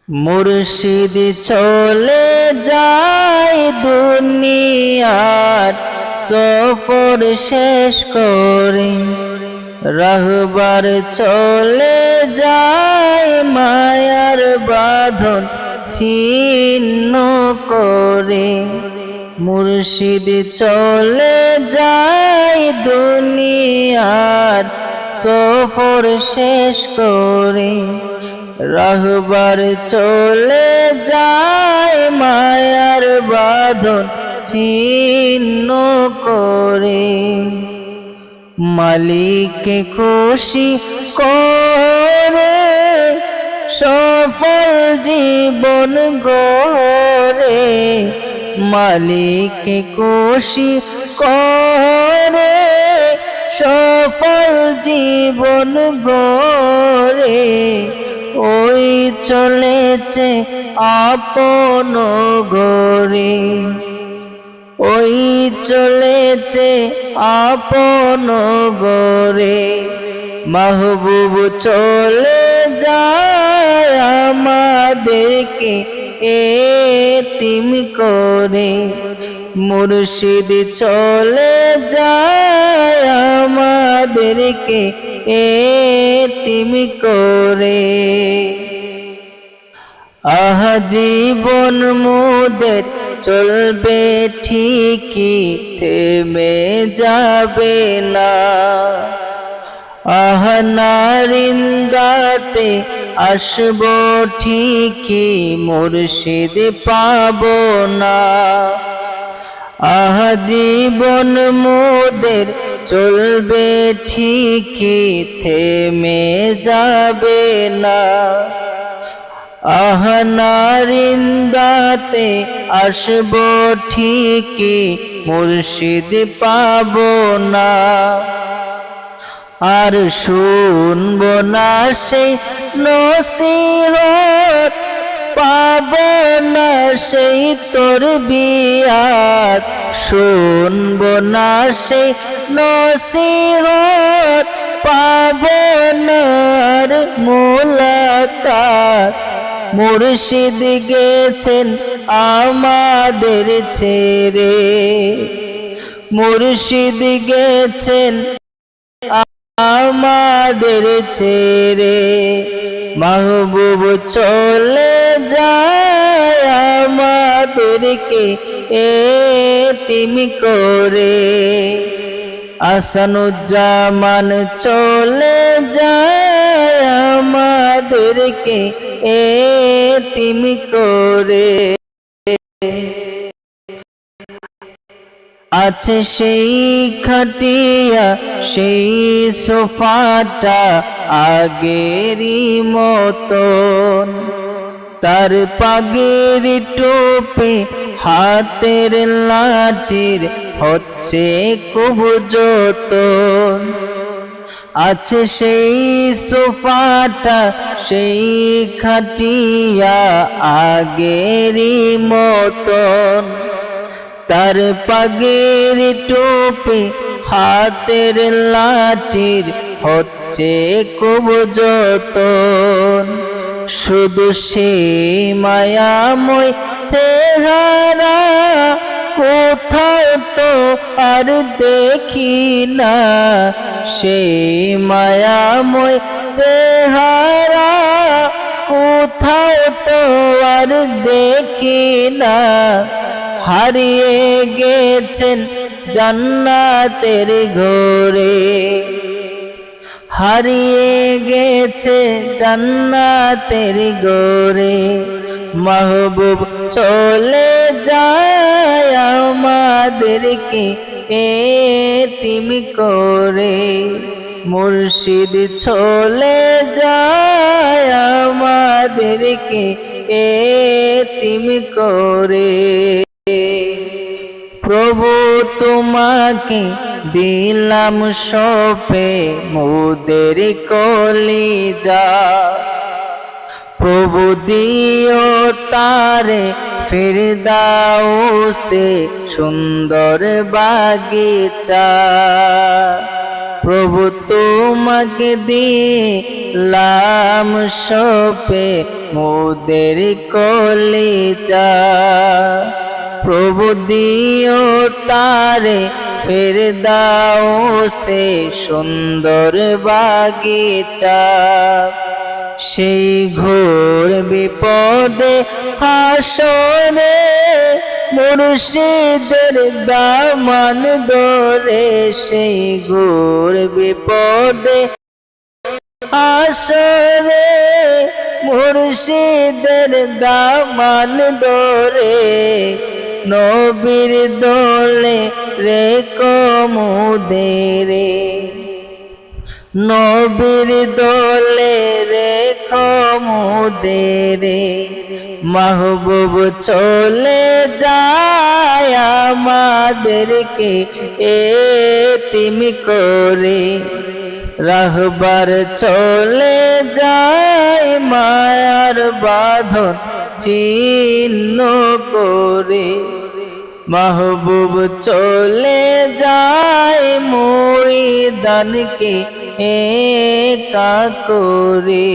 মুর্শিদ চলে যায় দুনিয়ার সফর শেষ করে, রাহবার চলে যায় মায়ার বাঁধন ছিন্ন করে। মুর্শিদ চলে যায় দুনিয়ার সফর শেষ করে, রাহবার চলে যায় মায়ার বাঁধন ছিন্ন করে। মালিককে খুশি করে সফল জীবন গড়ে, মালিককে খুশি করে সফল জীবন গড়ে। ওই চলেছে আপন ঘরে, ওই চলেছে আপন ঘরে। মাহবুব চলে যায় আমাদেরকে এতিম করে, মুর্শিদ চলে যায় আমাদেরকে এতিম করে। আহা জীবন মোদের চলবে ঠিকই, থেমে যাবে না। আহা নারিন্দাতে আসব ঠিকই, মুর্শিদ পাব না। আহা জীবন মোদের চলবে ঠিকই, থেমে যাবে না। আহা নারিন্দাতে আসব ঠিকই, মুর্শিদ পাব না। আর শুনব না সেই নসিহত, পাব না সেই তরবিয়ত। শুনব না সেই নসিহত, পাব না আর মুলাকাত। মুর্শিদ গেছেন আমাদের ছেড়ে, মুর্শিদ গেছেন আমাদের ছেড়ে। মাহবুব চলে যায় আমাদেরকে এতিম করে, আহসানুজ্জামান চলে যায় আমাদেরকে এতিম করে। আছে সেই খাটিয়া সেই সোফাটা আগেরই মতন, তার পাগের টোপে হাতের লাঠির হচ্ছে খুব যতন। আছে সেই সোফাটা সেই খাটিয়া আগেরই মতন, তার পাগের টোপে হাতের লাঠির হচ্ছে খুব যতন। শুধু সে মায়াময় চেহারা কোথাও তো আর দেখি না, সেই মায়াময় চেহারা কোথাও তো আর দেখি না। হারিয়ে গেছেন জান্নাতের ঘরে, হারিয়ে গেছে জান্নাতের ঘরে। মাহবুব চলে যায় আমাদেরকে এতিম করে, মুর্শিদ চলে যায় আমাদেরকে এতিম করে। প্রভু তোমাকে দিলাম সপে মোদের কলিজা, প্রভু দিও তারে ফিরদাউসে সুন্দর বাগিচা। প্রভু তোমাকে দিলাম সপে মোদের কলিজা। প্রভু দিও তারে ফেরদাউসে সুন্দর বাগিচা। সেই ঘোর বিপদে হাসরে মুর্শিদের দামান ধরে, সেই ঘোর বিপদে হাসরে মুর্শিদের দামান ধরে, নবীর দোলে রেখো মোদেরে, নবীর দোলে রেখো মোদেরে। মাহবুব চলে যায় আমাদেরকে এতিম করে, রাহবার চলে যায় মায়ার বাঁধন ছিন্ন করে। মাহবুব চলে যায় ময়দানকে একা করে।